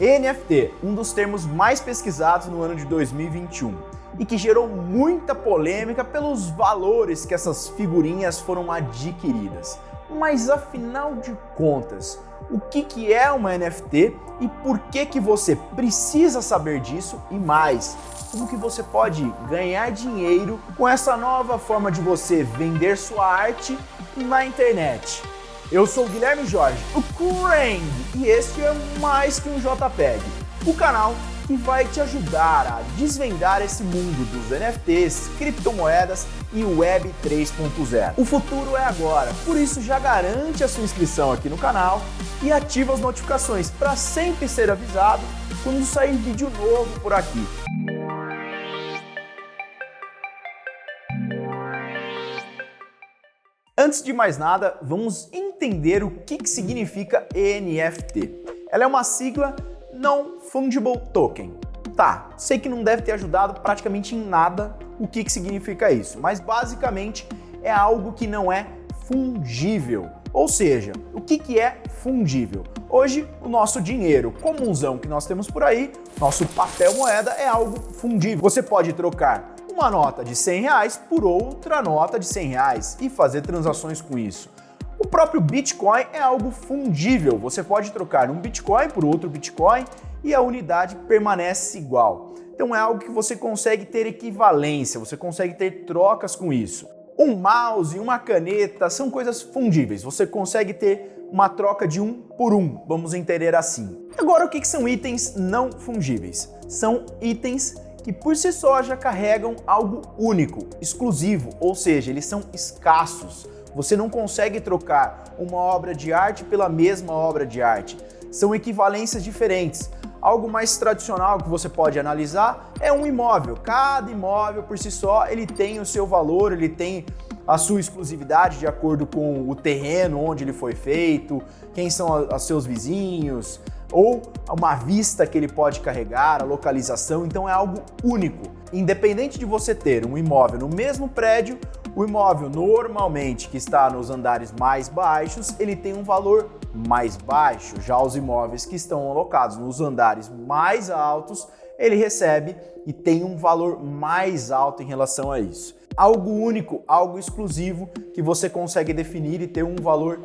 NFT, um dos termos mais pesquisados no ano de 2021 e que gerou muita polêmica pelos valores que essas figurinhas foram adquiridas. Mas afinal de contas, o que é uma NFT e por que você precisa saber disso e mais? Como que você pode ganhar dinheiro com essa nova forma de você vender sua arte na internet? Eu sou o Guilherme Jorge, o Krang, e este é mais que um JPEG, o canal que vai te ajudar a desvendar esse mundo dos NFTs, criptomoedas e Web 3.0. O futuro é agora, por isso já garante a sua inscrição aqui no canal e ativa as notificações para sempre ser avisado quando sair vídeo novo por aqui. Antes de mais nada, vamos entender o que significa NFT. Ela é uma sigla Non-Fungible Token. Tá, sei que não deve ter ajudado praticamente em nada o que significa isso, mas basicamente é algo que não é fungível. Ou seja, o que é fungível? Hoje, o nosso dinheiro comunzão que nós temos por aí, nosso papel moeda, é algo fungível. Você pode trocar uma nota de R$100 por outra nota de R$100 e fazer transações com isso. O próprio Bitcoin é algo fungível, você pode trocar um Bitcoin por outro Bitcoin e a unidade permanece igual. Então é algo que você consegue ter equivalência, você consegue ter trocas com isso. Um mouse, uma caneta são coisas fungíveis, você consegue ter uma troca de um por um, vamos entender assim. Agora, o que são itens não fungíveis? São itens que por si só já carregam algo único, exclusivo, ou seja, eles são escassos. Você não consegue trocar uma obra de arte pela mesma obra de arte. São equivalências diferentes. Algo mais tradicional que você pode analisar é um imóvel. Cada imóvel por si só ele tem o seu valor, ele tem a sua exclusividade de acordo com o terreno onde ele foi feito, quem são os seus vizinhos, ou uma vista que ele pode carregar, a localização, então é algo único. Independente de você ter um imóvel no mesmo prédio, o imóvel normalmente que está nos andares mais baixos, ele tem um valor mais baixo. Já os imóveis que estão alocados nos andares mais altos, ele recebe e tem um valor mais alto em relação a isso. Algo único, algo exclusivo que você consegue definir e ter um valor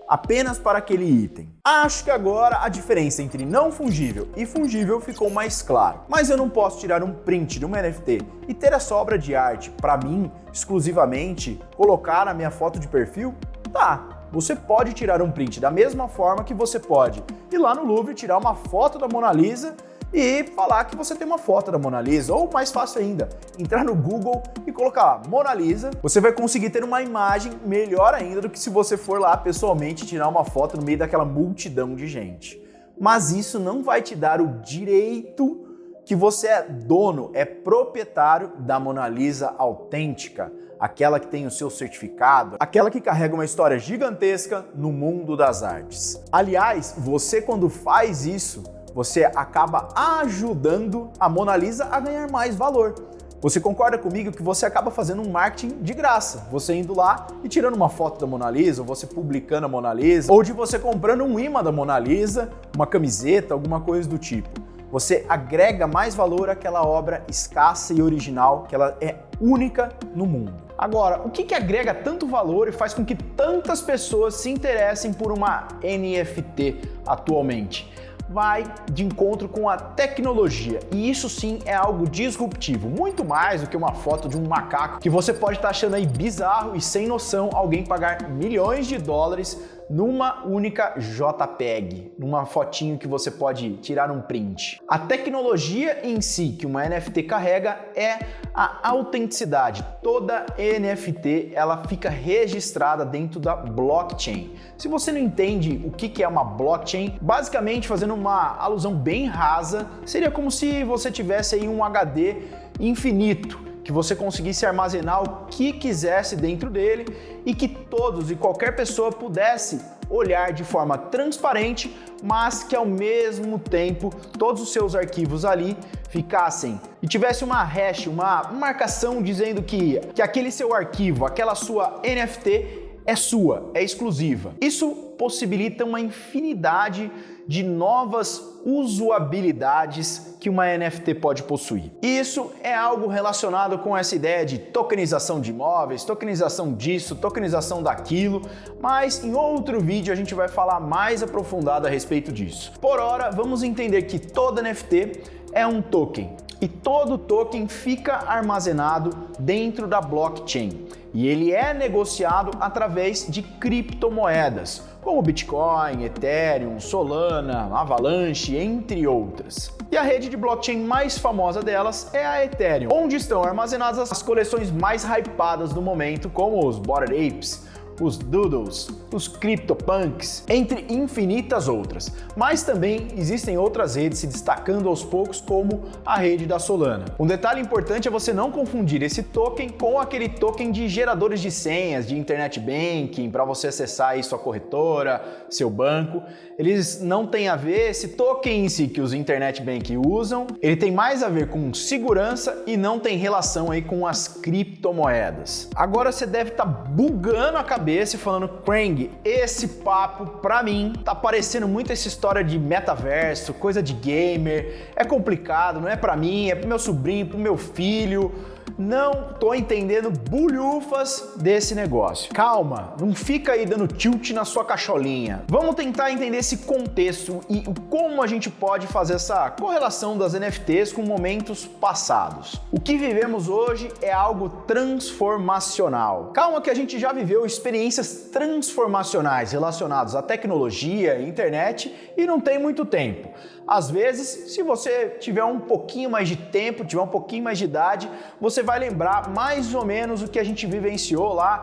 apenas para aquele item. Acho que agora a diferença entre não fungível e fungível ficou mais claro. Mas eu não posso tirar um print de uma NFT e ter essa obra de arte para mim, exclusivamente, colocar na minha foto de perfil? Tá, você pode tirar um print da mesma forma que você pode ir lá no Louvre, tirar uma foto da Mona Lisa e falar que você tem uma foto da Mona Lisa, ou mais fácil ainda, entrar no Google e colocar lá Mona Lisa, você vai conseguir ter uma imagem melhor ainda do que se você for lá pessoalmente tirar uma foto no meio daquela multidão de gente. Mas isso não vai te dar o direito que você é dono, é proprietário da Mona Lisa autêntica, aquela que tem o seu certificado, aquela que carrega uma história gigantesca no mundo das artes. Aliás, você quando faz isso, você acaba ajudando a Mona Lisa a ganhar mais valor. Você concorda comigo que você acaba fazendo um marketing de graça, você indo lá e tirando uma foto da Mona Lisa, ou você publicando a Mona Lisa, ou de você comprando um imã da Mona Lisa, uma camiseta, alguma coisa do tipo. Você agrega mais valor àquela obra escassa e original, que ela é única no mundo. Agora, o que agrega tanto valor e faz com que tantas pessoas se interessem por uma NFT atualmente? Vai de encontro com a tecnologia, e isso sim é algo disruptivo, muito mais do que uma foto de um macaco que você pode estar achando aí bizarro e sem noção alguém pagar milhões de dólares numa única JPEG, numa fotinho que você pode tirar um print. A tecnologia em si que uma NFT carrega é a autenticidade. Toda NFT ela fica registrada dentro da blockchain. Se você não entende o que é uma blockchain, basicamente fazendo uma alusão bem rasa, seria como se você tivesse aí um HD infinito, que você conseguisse armazenar o que quisesse dentro dele e que todos e qualquer pessoa pudesse olhar de forma transparente, mas que ao mesmo tempo todos os seus arquivos ali ficassem e tivesse uma hash, uma marcação dizendo que aquele seu arquivo, aquela sua NFT é sua, é exclusiva. Isso possibilita uma infinidade de novas usabilidades que uma NFT pode possuir. E isso é algo relacionado com essa ideia de tokenização de imóveis, tokenização disso, tokenização daquilo, mas em outro vídeo a gente vai falar mais aprofundado a respeito disso. Por hora, vamos entender que toda NFT é um token e todo token fica armazenado dentro da blockchain e ele é negociado através de criptomoedas, como Bitcoin, Ethereum, Solana, Avalanche, entre outras. E a rede de blockchain mais famosa delas é a Ethereum, onde estão armazenadas as coleções mais hypadas do momento, como os Bored Apes, os Doodles, os CryptoPunks, entre infinitas outras. Mas também existem outras redes se destacando aos poucos, como a rede da Solana. Um detalhe importante é você não confundir esse token com aquele token de geradores de senhas, de internet banking, para você acessar aí sua corretora, seu banco. Eles não têm a ver, esse token em si que os internet banking usam, ele tem mais a ver com segurança e não tem relação aí com as criptomoedas. Agora você deve estar bugando a cabeça e falando, Krang, esse papo pra mim tá parecendo muito essa história de metaverso, coisa de gamer, é complicado, não é pra mim, é pro meu sobrinho, pro meu filho. Não tô entendendo bulhufas desse negócio. Calma, não fica aí dando tilt na sua cacholinha. Vamos tentar entender esse contexto e como a gente pode fazer essa correlação das NFTs com momentos passados. O que vivemos hoje é algo transformacional. Calma que a gente já viveu experiências transformacionais relacionadas à tecnologia, internet e não tem muito tempo. Às vezes, se você tiver um pouquinho mais de tempo, tiver um pouquinho mais de idade, você vai lembrar mais ou menos o que a gente vivenciou lá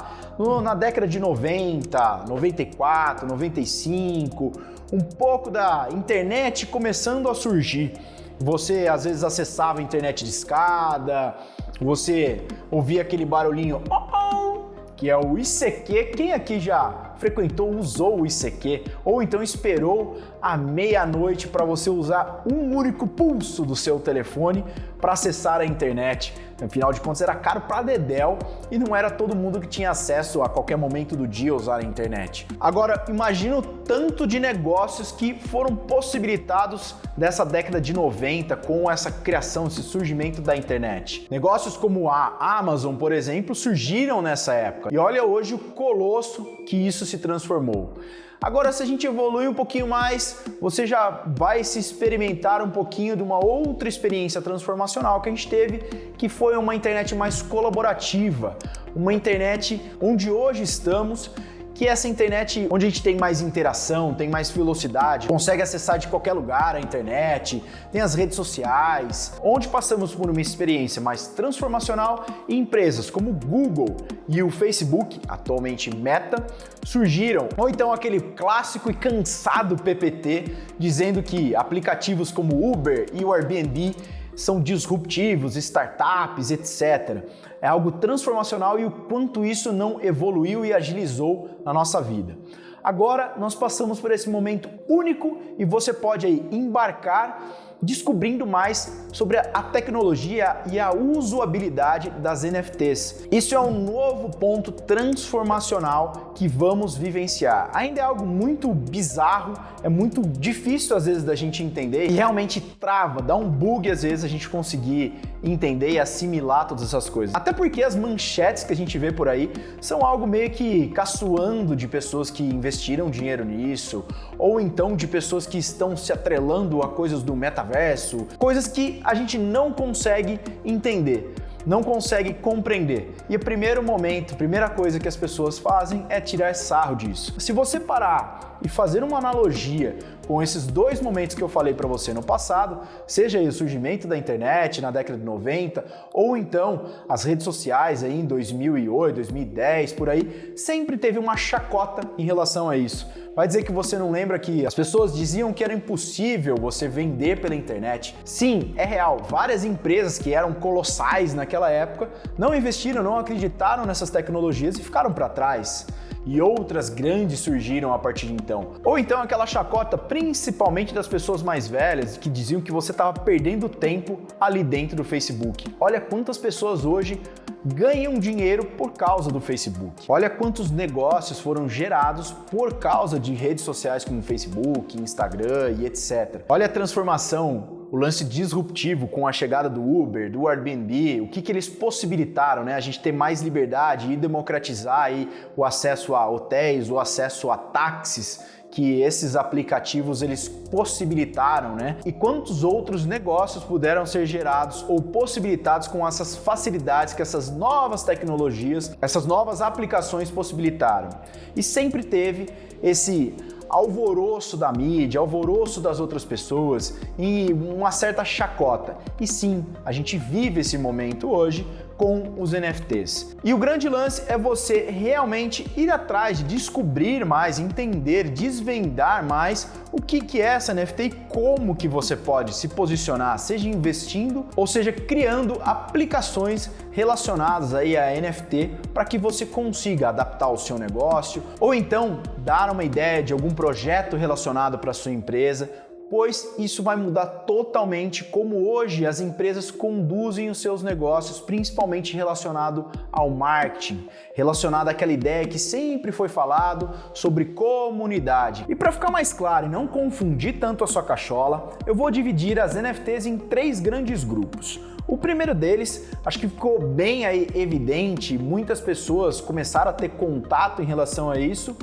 na década de 90, 94, 95, um pouco da internet começando a surgir. Você às vezes acessava a internet de escada, você ouvia aquele barulhinho que é o ICQ. Quem aqui já frequentou, usou o ICQ? Ou então esperou a meia-noite para você usar um único pulso do seu telefone para acessar a internet? Afinal de contas, era caro pra dedéu e não era todo mundo que tinha acesso a qualquer momento do dia a usar a internet. Agora, imagina o tanto de negócios que foram possibilitados dessa década de 90 com essa criação, esse surgimento da internet. Negócios como a Amazon, por exemplo, surgiram nessa época. E olha hoje o colosso que isso se transformou. Agora, se a gente evoluir um pouquinho mais, você já vai se experimentar um pouquinho de uma outra experiência transformacional que a gente teve, que foi uma internet mais colaborativa, uma internet onde hoje estamos, que é essa internet onde a gente tem mais interação, tem mais velocidade, consegue acessar de qualquer lugar a internet, tem as redes sociais, onde passamos por uma experiência mais transformacional e empresas como o Google e o Facebook, atualmente Meta, surgiram. Ou então aquele clássico e cansado PPT dizendo que aplicativos como o Uber e o Airbnb são disruptivos, startups, etc. É algo transformacional e o quanto isso não evoluiu e agilizou na nossa vida. Agora nós passamos por esse momento único e você pode aí embarcar descobrindo mais sobre a tecnologia e a usabilidade das NFTs. Isso é um novo ponto transformacional que vamos vivenciar. Ainda é algo muito bizarro, é muito difícil às vezes da gente entender e realmente trava, dá um bug às vezes a gente conseguir entender e assimilar todas essas coisas. Até porque as manchetes que a gente vê por aí são algo meio que caçoando de pessoas que investiram dinheiro nisso, ou então de pessoas que estão se atrelando a coisas do metaverso, coisas que a gente não consegue entender, não consegue compreender. E o primeiro momento, a primeira coisa que as pessoas fazem é tirar sarro disso. Se você parar e fazer uma analogia com esses dois momentos que eu falei para você no passado, seja aí o surgimento da internet na década de 90, ou então as redes sociais aí em 2008, 2010, por aí, sempre teve uma chacota em relação a isso. Vai dizer que você não lembra que as pessoas diziam que era impossível você vender pela internet? Sim, é real. Várias empresas que eram colossais naquela época não investiram, não acreditaram nessas tecnologias e ficaram para trás. E outras grandes surgiram a partir de então. Ou então aquela chacota principalmente das pessoas mais velhas que diziam que você estava perdendo tempo ali dentro do Facebook. Olha quantas pessoas hoje ganham dinheiro por causa do Facebook. Olha quantos negócios foram gerados por causa de redes sociais como Facebook, Instagram e etc. Olha a transformação, o lance disruptivo com a chegada do Uber, do Airbnb, o que eles possibilitaram, né? A gente ter mais liberdade e democratizar aí o acesso a hotéis, o acesso a táxis, que esses aplicativos eles possibilitaram, né? E quantos outros negócios puderam ser gerados ou possibilitados com essas facilidades que essas novas tecnologias, essas novas aplicações possibilitaram. E sempre teve esse alvoroço da mídia, alvoroço das outras pessoas e uma certa chacota. E sim, a gente vive esse momento hoje com os NFTs. E o grande lance é você realmente ir atrás de descobrir mais, entender, desvendar mais o que é essa NFT e como que você pode se posicionar, seja investindo ou seja criando aplicações relacionadas aí a NFT para que você consiga adaptar o seu negócio ou então dar uma ideia de algum projeto relacionado para a sua empresa, pois isso vai mudar totalmente como hoje as empresas conduzem os seus negócios, principalmente relacionado ao marketing, relacionado àquela ideia que sempre foi falado sobre comunidade. E para ficar mais claro e não confundir tanto a sua cachola, eu vou dividir as NFTs em 3 grandes grupos. O primeiro deles, acho que ficou bem aí evidente, muitas pessoas começaram a ter contato em relação a isso,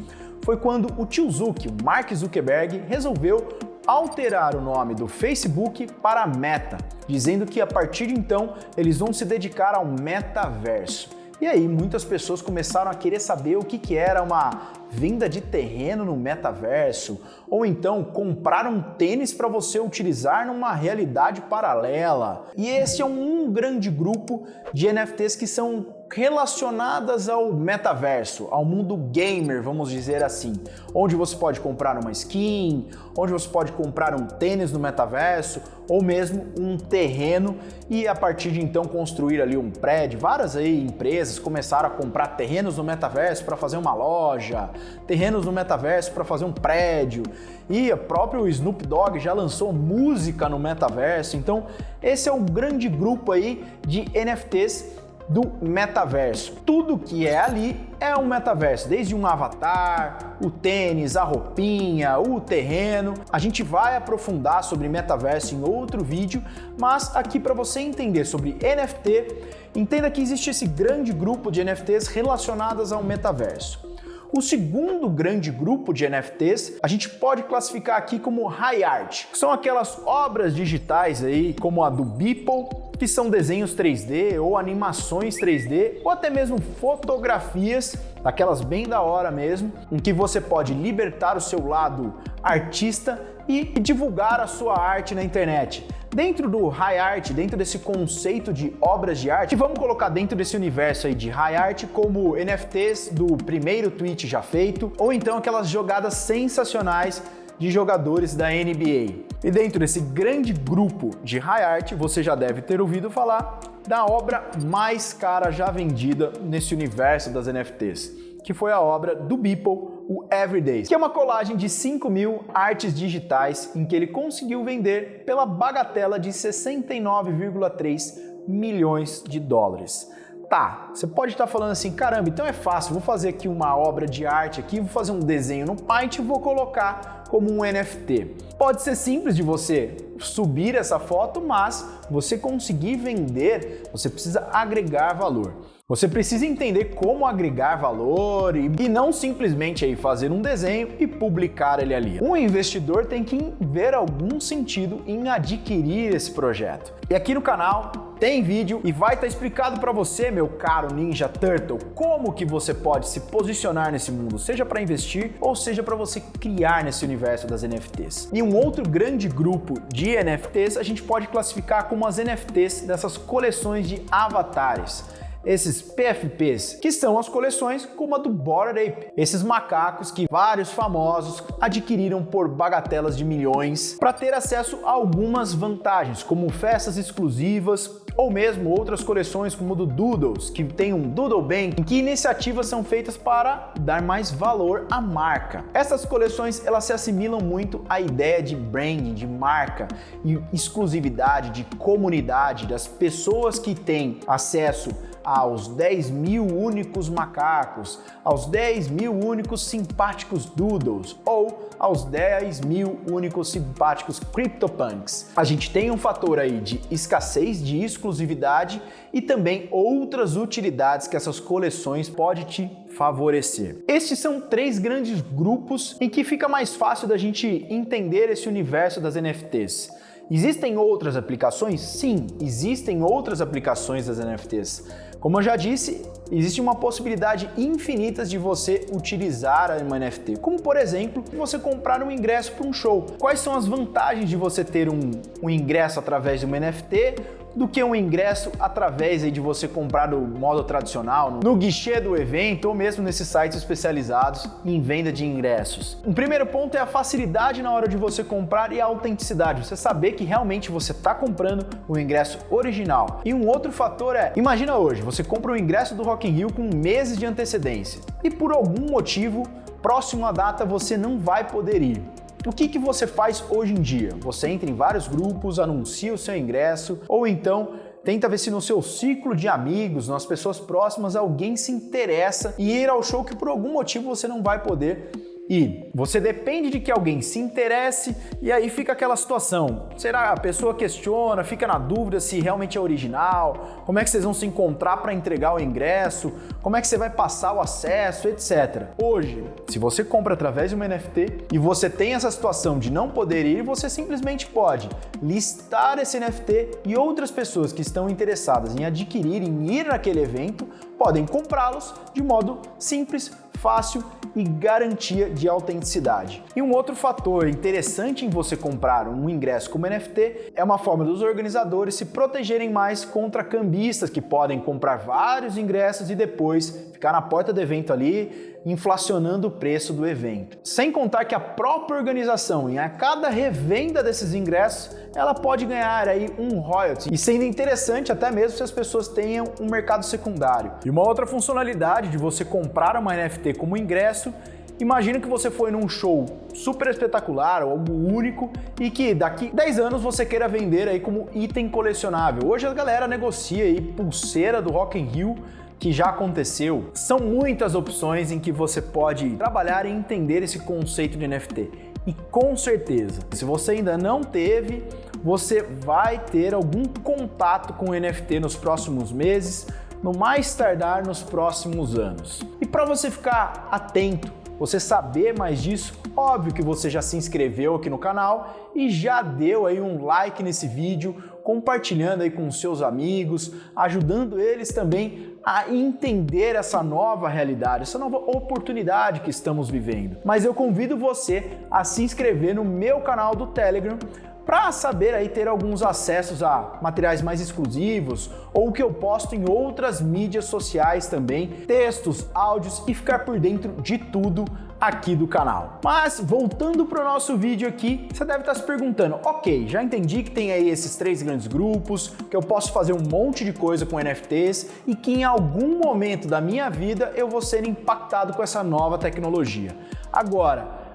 foi quando o tio Zuck, o Mark Zuckerberg, resolveu alterar o nome do Facebook para Meta, dizendo que a partir de então eles vão se dedicar ao metaverso. E aí muitas pessoas começaram a querer saber o que era uma venda de terreno no metaverso, ou então comprar um tênis para você utilizar numa realidade paralela. E esse é um grande grupo de NFTs que são relacionadas ao metaverso, ao mundo gamer, vamos dizer assim, onde você pode comprar uma skin, onde você pode comprar um tênis no metaverso, ou mesmo um terreno e a partir de então construir ali um prédio. Várias aí empresas começaram a comprar terrenos no metaverso para fazer uma loja, terrenos no metaverso para fazer um prédio, e o próprio Snoop Dogg já lançou música no metaverso. Então esse é um grande grupo aí de NFTs do metaverso. Tudo que é ali é um metaverso, desde um avatar, o tênis, a roupinha, o terreno. A gente vai aprofundar sobre metaverso em outro vídeo, mas aqui para você entender sobre NFT, entenda que existe esse grande grupo de NFTs relacionadas ao metaverso. O segundo grande grupo de NFTs a gente pode classificar aqui como High Art, que são aquelas obras digitais aí, como a do Beeple, que são desenhos 3D ou animações 3D, ou até mesmo fotografias, daquelas bem da hora mesmo, em que você pode libertar o seu lado artista e divulgar a sua arte na internet. Dentro do High Art, dentro desse conceito de obras de arte, vamos colocar dentro desse universo aí de High Art como NFTs do primeiro tweet já feito, ou então aquelas jogadas sensacionais de jogadores da NBA. E dentro desse grande grupo de High Art, você já deve ter ouvido falar da obra mais cara já vendida nesse universo das NFTs, que foi a obra do Beeple, o Everyday, que é uma colagem de 5.000 artes digitais em que ele conseguiu vender pela bagatela de 69,3 milhões de dólares. Tá, você pode estar falando assim, caramba, então é fácil, vou fazer aqui uma obra de arte aqui, vou fazer um desenho no Paint e vou colocar como um NFT. Pode ser simples de você subir essa foto, mas você conseguir vender, você precisa agregar valor. Você precisa entender como agregar valor e não simplesmente aí fazer um desenho e publicar ele ali. Um investidor tem que ver algum sentido em adquirir esse projeto. E aqui no canal tem vídeo e vai estar explicado para você, meu caro Ninja Turtle, como que você pode se posicionar nesse mundo, seja para investir ou seja para você criar nesse universo das NFTs. E um outro grande grupo de NFTs a gente pode classificar como as NFTs dessas coleções de avatares. Esses PFPs, que são as coleções como a do Bored Ape, esses macacos que vários famosos adquiriram por bagatelas de milhões para ter acesso a algumas vantagens, como festas exclusivas ou mesmo outras coleções como o do Doodles, que tem um Doodle Bank, em que iniciativas são feitas para dar mais valor à marca. Essas coleções elas se assimilam muito à ideia de branding, de marca e exclusividade, de comunidade, das pessoas que têm acesso aos 10 mil únicos macacos, aos 10 mil únicos simpáticos Doodles ou aos 10 mil únicos simpáticos CryptoPunks. A gente tem um fator aí de escassez, de exclusividade e também outras utilidades que essas coleções podem te favorecer. Estes são 3 grandes grupos em que fica mais fácil da gente entender esse universo das NFTs. Existem outras aplicações? Sim, existem outras aplicações das NFTs. Como eu já disse, existe uma possibilidade infinita de você utilizar uma NFT, como por exemplo, você comprar um ingresso para um show. Quais são as vantagens de você ter um ingresso através de uma NFT do que um ingresso através de você comprar no modo tradicional, no guichê do evento ou mesmo nesses sites especializados em venda de ingressos? Um primeiro ponto é a facilidade na hora de você comprar e a autenticidade, você saber que realmente você está comprando o ingresso original. E um outro fator é, imagina hoje, você compra o ingresso do Rock in Rio com meses de antecedência e por algum motivo, próximo à data, você não vai poder ir. O que você faz hoje em dia? Você entra em vários grupos, anuncia o seu ingresso, ou então tenta ver se no seu ciclo de amigos, nas pessoas próximas, alguém se interessa em ir ao show que por algum motivo você não vai poder ir. Você depende de que alguém se interesse e aí fica aquela situação. Será a pessoa questiona, fica na dúvida se realmente é original, como é que vocês vão se encontrar para entregar o ingresso, como é que você vai passar o acesso, etc. Hoje, se você compra através de uma NFT e você tem essa situação de não poder ir, você simplesmente pode listar esse NFT e outras pessoas que estão interessadas em adquirir, em ir naquele evento, podem comprá-los de modo simples, fácil e garantia de autenticidade. E um outro fator interessante em você comprar um ingresso como NFT é uma forma dos organizadores se protegerem mais contra cambistas que podem comprar vários ingressos e depois ficar na porta do evento ali, inflacionando o preço do evento. Sem contar que a própria organização, em a cada revenda desses ingressos, ela pode ganhar aí um royalty, e sendo interessante até mesmo se as pessoas tenham um mercado secundário. E uma outra funcionalidade de você comprar uma NFT como ingresso, imagina que você foi num show super espetacular ou algo único e que daqui 10 anos você queira vender aí como item colecionável. Hoje a galera negocia aí pulseira do Rock in Rio, que já aconteceu. São muitas opções em que você pode trabalhar e entender esse conceito de NFT. E com certeza, se você ainda não teve, você vai ter algum contato com o NFT nos próximos meses, no mais tardar nos próximos anos. E para você ficar atento, você saber mais disso, óbvio que você já se inscreveu aqui no canal e já deu aí um like nesse vídeo, compartilhando aí com seus amigos, ajudando eles também a entender essa nova realidade, essa nova oportunidade que estamos vivendo. Mas eu convido você a se inscrever no meu canal do Telegram para saber aí ter alguns acessos a materiais mais exclusivos ou o que eu posto em outras mídias sociais também, textos, áudios e ficar por dentro de tudo aqui do canal. Mas voltando para o nosso vídeo aqui, você deve estar se perguntando, ok, já entendi que tem aí esses 3 grandes grupos, que eu posso fazer um monte de coisa com NFTs e que em algum momento da minha vida eu vou ser impactado com essa nova tecnologia. Agora,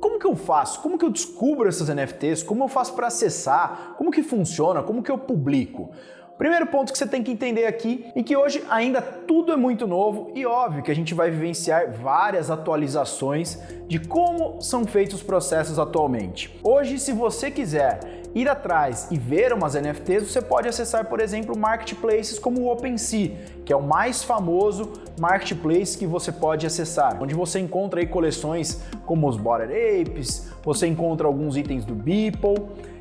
como que eu faço? Como que eu descubro essas NFTs? Como eu faço para acessar? Como que funciona? Como que eu publico? Primeiro ponto que você tem que entender aqui é que hoje ainda tudo é muito novo e óbvio que a gente vai vivenciar várias atualizações de como são feitos os processos atualmente. Hoje, se você quiser ir atrás e ver umas NFTs, você pode acessar, por exemplo, marketplaces como o OpenSea, que é o mais famoso marketplace que você pode acessar, onde você encontra aí coleções como os Bored Apes, você encontra alguns itens do Beeple.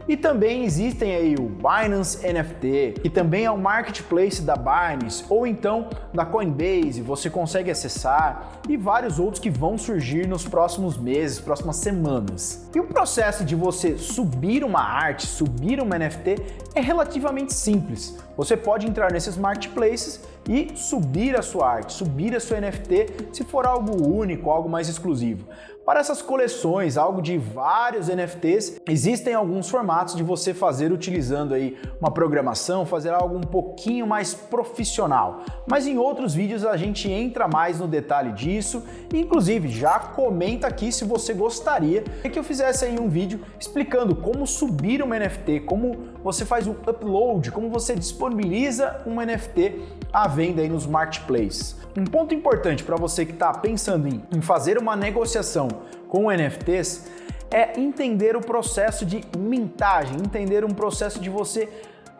E também existem aí o Binance NFT, que também é um marketplace da Binance, ou então da Coinbase, você consegue acessar, e vários outros que vão surgir nos próximos meses, próximas semanas. E o processo de você subir uma arte, subir uma NFT, é relativamente simples. Você pode entrar nesses marketplaces e subir a sua arte, subir a sua NFT, se for algo único, algo mais exclusivo. Para essas coleções, algo de vários NFTs, existem alguns formatos de você fazer utilizando aí uma programação, fazer algo um pouquinho mais profissional. Mas em outros vídeos a gente entra mais no detalhe disso, e inclusive já comenta aqui se você gostaria que eu fizesse aí um vídeo explicando como subir uma NFT, como você faz o upload, como você disponibiliza um NFT à venda aí nos marketplaces. Um ponto importante para você que está pensando em fazer uma negociação com NFTs é entender o processo de mintagem, entender um processo de você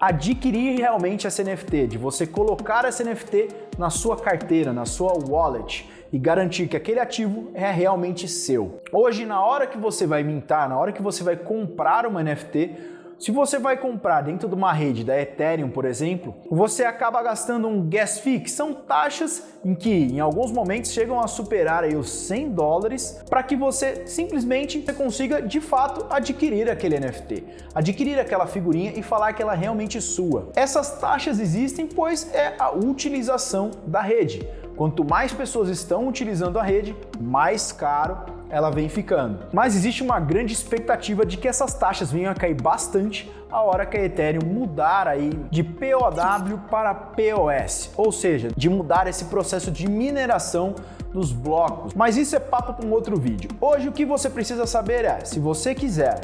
adquirir realmente essa NFT, de você colocar essa NFT na sua carteira, na sua wallet e garantir que aquele ativo é realmente seu. Hoje, na hora que você vai mintar, na hora que você vai comprar uma NFT, se você vai comprar dentro de uma rede da Ethereum, por exemplo, você acaba gastando um gas fee, que são taxas em que em alguns momentos chegam a superar aí os $100 para que você simplesmente consiga de fato adquirir aquele NFT, adquirir aquela figurinha e falar que ela é realmente sua. Essas taxas existem pois é a utilização da rede. Quanto mais pessoas estão utilizando a rede, mais caro ela vem ficando. Mas existe uma grande expectativa de que essas taxas venham a cair bastante a hora que a Ethereum mudar aí de POW para POS, ou seja, de mudar esse processo de mineração dos blocos. Mas isso é papo para um outro vídeo. Hoje o que você precisa saber é, se você quiser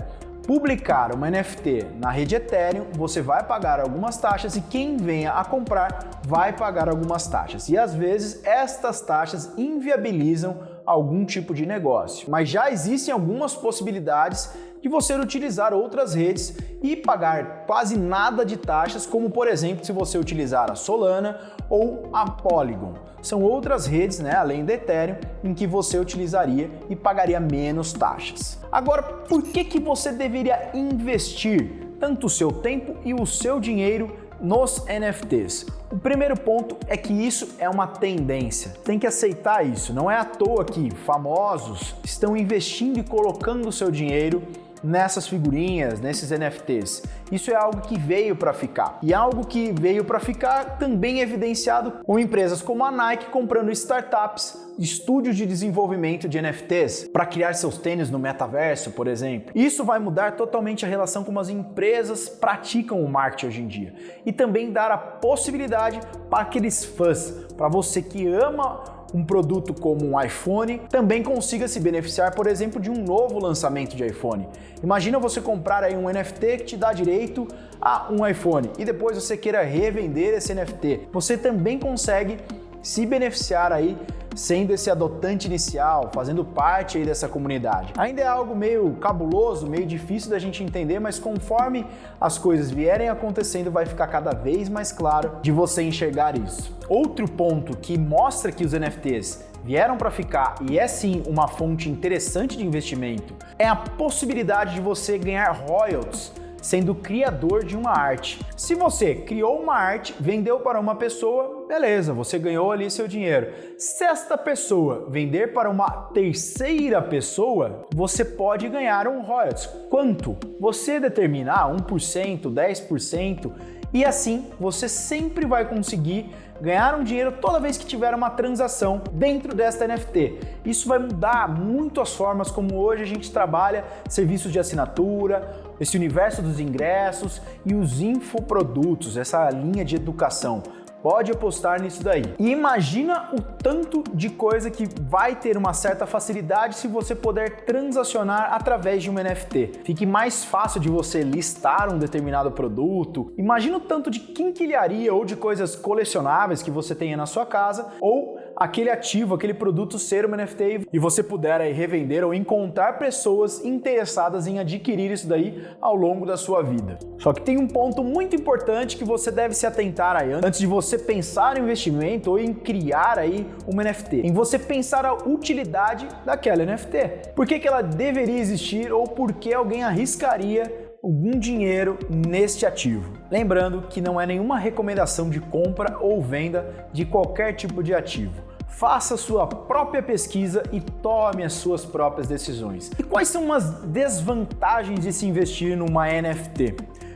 publicar uma NFT na rede Ethereum, você vai pagar algumas taxas e quem venha a comprar vai pagar algumas taxas. E às vezes estas taxas inviabilizam algum tipo de negócio. Mas já existem algumas possibilidades de você utilizar outras redes e pagar quase nada de taxas, como por exemplo se você utilizar a Solana ou a Polygon. São outras redes, além da Ethereum, em que você utilizaria e pagaria menos taxas. Agora, por que você deveria investir tanto o seu tempo e o seu dinheiro nos NFTs? O primeiro ponto é que isso é uma tendência. Tem que aceitar isso. Não é à toa que famosos estão investindo e colocando o seu dinheiro nessas figurinhas, nesses NFTs. Isso é algo que veio para ficar. E algo que veio para ficar também evidenciado com empresas como a Nike comprando startups, estúdios de desenvolvimento de NFTs para criar seus tênis no metaverso, por exemplo. Isso vai mudar totalmente a relação como as empresas praticam o marketing hoje em dia e também dar a possibilidade para aqueles fãs, para você que ama um produto como um iPhone, também consiga se beneficiar, por exemplo, de um novo lançamento de iPhone. Imagina você comprar aí um NFT que te dá direito a um iPhone e depois você queira revender esse NFT. Você também consegue se beneficiar aí sendo esse adotante inicial, fazendo parte aí dessa comunidade. Ainda é algo meio cabuloso, meio difícil da gente entender, mas conforme as coisas vierem acontecendo, vai ficar cada vez mais claro de você enxergar isso. Outro ponto que mostra que os NFTs vieram para ficar e é sim uma fonte interessante de investimento é a possibilidade de você ganhar royalties sendo criador de uma arte. Se você criou uma arte, vendeu para uma pessoa, beleza, você ganhou ali seu dinheiro. Se esta pessoa vender para uma terceira pessoa, você pode ganhar um royalties. Quanto? Você determinar 1%, 10%, e assim você sempre vai conseguir ganhar um dinheiro toda vez que tiver uma transação dentro desta NFT. Isso vai mudar muito as formas como hoje a gente trabalha serviços de assinatura, esse universo dos ingressos e os infoprodutos, essa linha de educação. Pode apostar nisso daí. E imagina o tanto de coisa que vai ter uma certa facilidade se você puder transacionar através de um NFT. Fique mais fácil de você listar um determinado produto. Imagina o tanto de quinquilharia ou de coisas colecionáveis que você tenha na sua casa ou aquele ativo, aquele produto ser uma NFT e você puder aí revender ou encontrar pessoas interessadas em adquirir isso daí ao longo da sua vida. Só que tem um ponto muito importante que você deve se atentar aí antes de você pensar em investimento ou em criar aí uma NFT, em você pensar a utilidade daquela NFT. Por que ela deveria existir ou por que alguém arriscaria algum dinheiro neste ativo? Lembrando que não é nenhuma recomendação de compra ou venda de qualquer tipo de ativo. Faça sua própria pesquisa e tome as suas próprias decisões. E quais são as desvantagens de se investir numa NFT?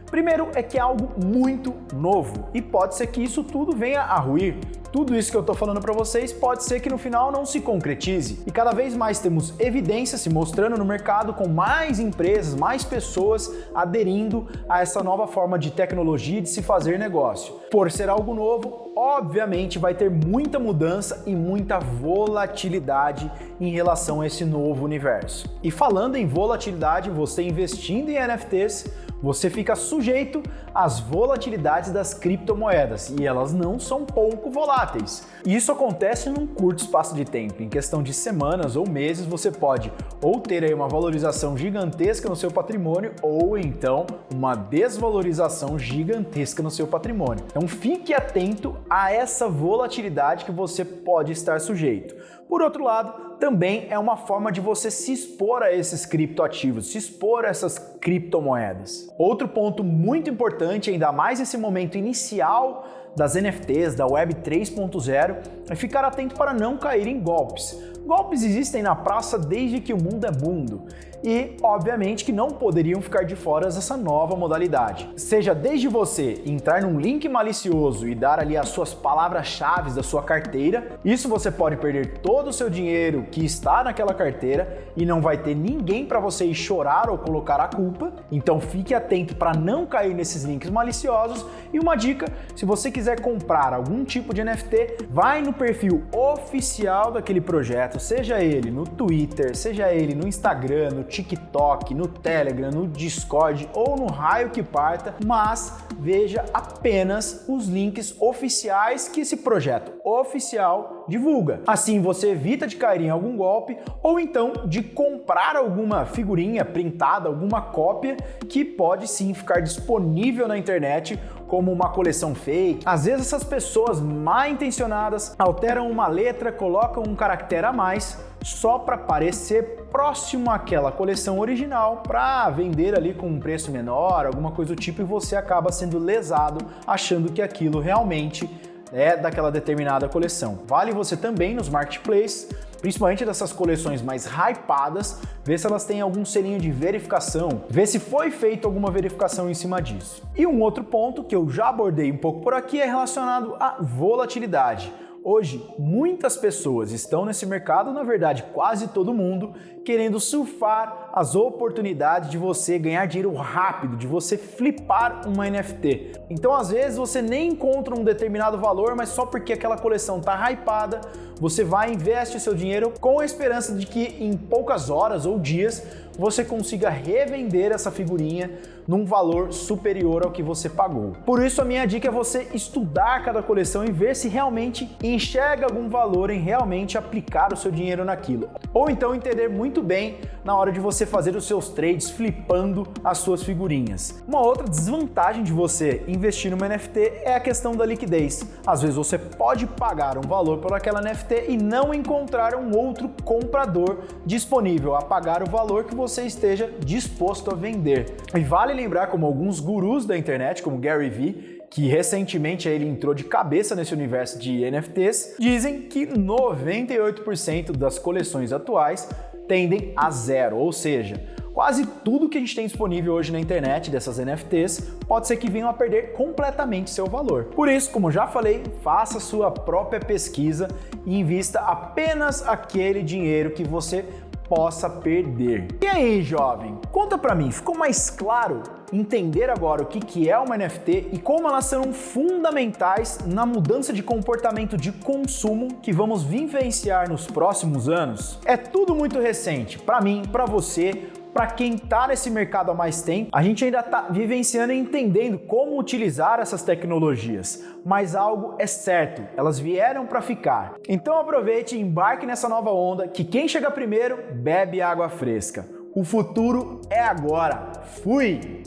Primeiro é que é algo muito novo e pode ser que isso tudo venha a ruir. Tudo isso que eu tô falando para vocês pode ser que no final não se concretize. E cada vez mais temos evidências se mostrando no mercado com mais empresas, mais pessoas aderindo a essa nova forma de tecnologia de se fazer negócio. Por ser algo novo, obviamente vai ter muita mudança e muita volatilidade em relação a esse novo universo. E falando em volatilidade, você investindo em NFTs, você fica sujeito às volatilidades das criptomoedas e elas não são pouco voláteis. E isso acontece num curto espaço de tempo, em questão de semanas ou meses você pode ou ter aí uma valorização gigantesca no seu patrimônio ou então uma desvalorização gigantesca no seu patrimônio. Então fique atento a essa volatilidade que você pode estar sujeito. Por outro lado, também é uma forma de você se expor a esses criptoativos, se expor a essas criptomoedas. Outro ponto muito importante, ainda mais nesse momento inicial das NFTs, da Web 3.0, é ficar atento para não cair em golpes. Golpes existem na praça desde que o mundo é mundo. E, obviamente, que não poderiam ficar de fora dessa nova modalidade. Seja desde você entrar num link malicioso e dar ali as suas palavras-chave da sua carteira, isso você pode perder todo o seu dinheiro que está naquela carteira e não vai ter ninguém para você ir chorar ou colocar a culpa. Então fique atento para não cair nesses links maliciosos. E uma dica, se você quiser comprar algum tipo de NFT, vai no perfil oficial daquele projeto, seja ele no Twitter, seja ele no Instagram, no TikTok, no Telegram, no Discord ou no raio que parta, mas veja apenas os links oficiais que esse projeto oficial divulga. Assim você evita de cair em algum golpe ou então de comprar alguma figurinha printada, alguma cópia que pode sim ficar disponível na internet como uma coleção fake. Às vezes essas pessoas mal intencionadas alteram uma letra, colocam um caractere a mais só para parecer próximo àquela coleção original para vender ali com um preço menor, alguma coisa do tipo, e você acaba sendo lesado achando que aquilo realmente é daquela determinada coleção. Vale você também nos marketplaces, principalmente dessas coleções mais hypadas, ver se elas têm algum selinho de verificação, ver se foi feita alguma verificação em cima disso. E um outro ponto que eu já abordei um pouco por aqui é relacionado à volatilidade. Hoje, muitas pessoas estão nesse mercado, na verdade quase todo mundo, querendo surfar as oportunidades de você ganhar dinheiro rápido, de você flipar uma NFT. Então, às vezes, você nem encontra um determinado valor, mas só porque aquela coleção está hypada, você vai e investe o seu dinheiro com a esperança de que em poucas horas ou dias você consiga revender essa figurinha num valor superior ao que você pagou. Por isso a minha dica é você estudar cada coleção e ver se realmente enxerga algum valor em realmente aplicar o seu dinheiro naquilo. Ou então entender muito bem na hora de você fazer os seus trades flipando as suas figurinhas. Uma outra desvantagem de você investir numa NFT é a questão da liquidez. Às vezes você pode pagar um valor por aquela NFT e não encontrar um outro comprador disponível a pagar o valor que você esteja disposto a vender. E vale lembrar, como alguns gurus da internet, como Gary Vee, que recentemente ele entrou de cabeça nesse universo de NFTs, dizem que 98% das coleções atuais tendem a zero, ou seja, quase tudo que a gente tem disponível hoje na internet dessas NFTs pode ser que venham a perder completamente seu valor. Por isso, como já falei, faça sua própria pesquisa e invista apenas aquele dinheiro que você possa perder. E aí, jovem? Conta pra mim, ficou mais claro entender agora o que é uma NFT e como elas são fundamentais na mudança de comportamento de consumo que vamos vivenciar nos próximos anos? É tudo muito recente, pra mim, pra você, para quem está nesse mercado há mais tempo, a gente ainda está vivenciando e entendendo como utilizar essas tecnologias. Mas algo é certo, elas vieram para ficar. Então aproveite e embarque nessa nova onda que quem chega primeiro bebe água fresca. O futuro é agora. Fui!